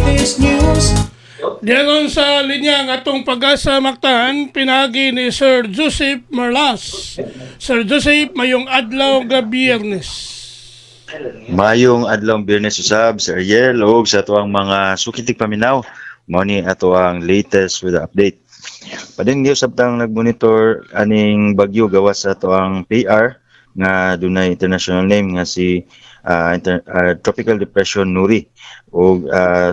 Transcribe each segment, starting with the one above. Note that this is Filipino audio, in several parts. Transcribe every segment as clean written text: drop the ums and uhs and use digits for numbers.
latest news. Diyan sa linya ng atong pag-asa maktaan, pinagi ni Sir Joseph Marlas. Sir Joseph, mayong adlaw nga Biyernes. Mayong adlong Biyernes usab Sir Ariel ug sa tuang mga sukitig paminaw mao ni ato ang latest with the update. Pading news sabtang nagmonitor aning bagyo gawas sa tuang PR nga dunay international name nga si Tropical Depression Nuri ug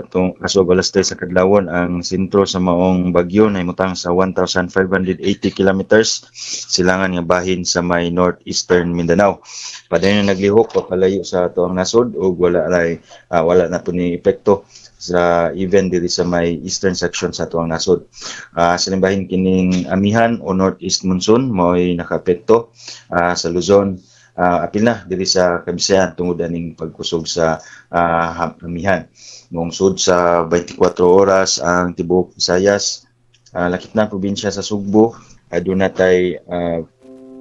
tong asog alas 3 sa kadlawon ang sentro sa maong bagyo nahimutang sa 1,580 kilometers silangan nga bahin sa may northeastern Mindanao. Padayong naglihok papalayo sa tuang nasod ug wala na to ni epekto sa even diri sa may eastern section sa tuang nasod. Silimbahin kining amihan o northeast monsoon mao'y nakaapekto sa Luzon, apil na diri sa Kabisayan tungod aning pagkusog sa amihan. Mong sud sa 24 oras ang tibuok Visayas, lakip na probinsya sa Sugbo, aduna tay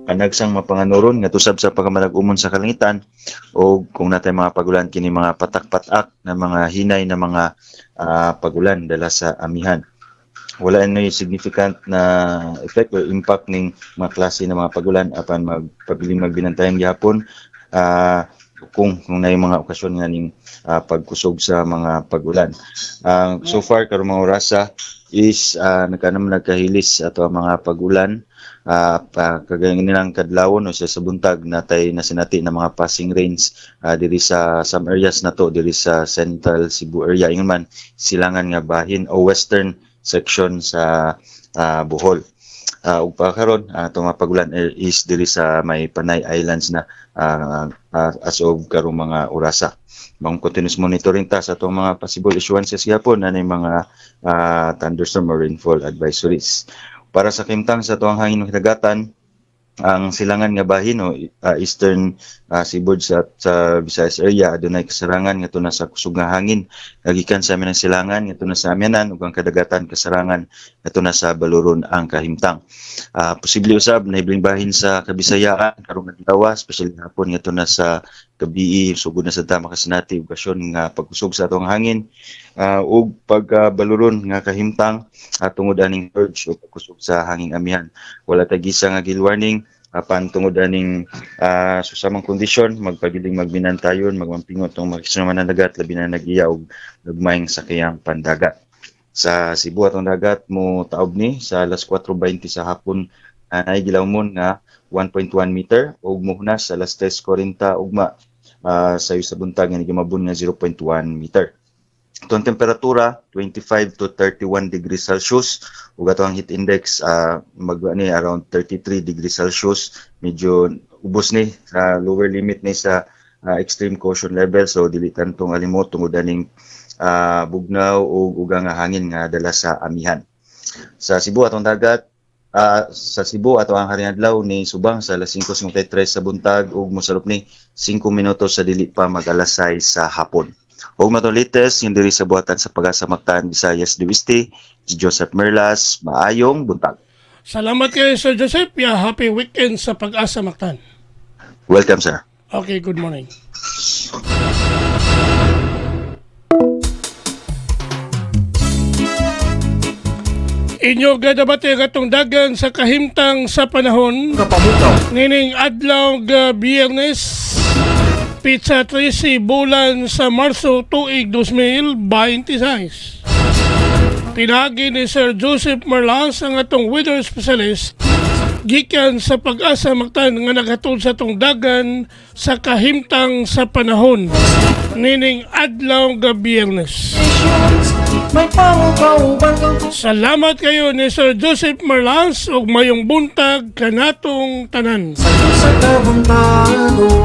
panagsang mapanganuron nga tusab sa pagkamanag-umon sa kalangitan o kung natay mga pagulan kini mga patak-patak na mga hinay na mga pagulan dala sa amihan. Wala na significant na effect or impact ning mga klase ng mga pagulan apan magpabiling magbinantayan gihapon kung na mga okasyon nga ning pagkusog sa mga pagulan. So far karong mga orasa is nagkahilis ato ang mga pagulan. Kagaya nilang kadlawon o sa buntag natay nasinati na mga passing rains diri sa some areas na to diri sa central Cebu area ingon man silangan nga bahin o western section sa Bohol. Ug karon atong mga pagulan is diri sa may Panay Islands na as of karong mga orasa. Mga continuous monitoring ta sa atong mga possible issuances gyapon na mga thunderstorm or rainfall advisories. Para sa kimtang sa tuang hangin ng hidagatan, ang silangan nga bahin o eastern seaboard sa Visayas area adunay kasarangan ngadto na sa kusog nga hangin gikan sa amin ang silangan ngadto na sa amianan ug ang kadagatan kasarangan ngadto na sa baluron ang kahimtang. Posible usab na hibling bahin sa Kabisayaan karong adlaw especially hapon ngadto na sa gabii sugod na sa tama kasinati okasyon nga pagkusog sa atong hangin ug pagbaluron nga kahimtang tungod aning surge o pagkusog sa hanging amihan. Wala tay gisa nga gill warning apan tungod aning susamang kondisyon magpabiling magbinantayon magmampingot tong makisunaman ng dagat labi na nag-iya og nagmayng sakayang pandagat. Sa Cebu atong dagat mo taob ni sa alas 4:20 sa hapon nay gilawmon nga 1.1 meter ug muhunas sa alas 3:40 ugma sa buntag nga gimabon nga 0.1 meter. Itong temperatura 25 to 31 degrees Celsius ug ato ang heat index magani around 33 degrees Celsius, medyo ubos ni sa lower limit ni sa extreme caution level, so dili tantong alimot tungod aning bugnaw ug ugang nga hangin nga dala sa amihan. Sa Cebu atong dagat sa Cebu ato ang harinadlaw ni subang sa alas 5:53 sa buntag ug mosalop ni 5 minutos sa dili pa mag-alas 6 sa hapon. Ug matong latest yung diri sa buhatan sa pag-asa Mactan, Visayas do Este, si Joseph Merlas, maayong buntag. Salamat kay Sir Joseph. Happy weekend sa pag-asa maktaan. Welcome, sir. Okay, good morning. Inyo gadabati gatong dagan sa kahimtang sa panahon. Nining adlaw nga Biyernes, Pizza 13 bulan sa Marso tuig 2026. Pinagi ni Sir Joseph Marlas ang atong weather specialist gikan sa pag-asa maktan nga naghatod sa atong dagan sa kahimtang sa panahon nining adlaw nga Biyernes. Salamat kayo ni Sir Joseph Marlas ug mayong buntag kanatong tanan. Sa kabuntagon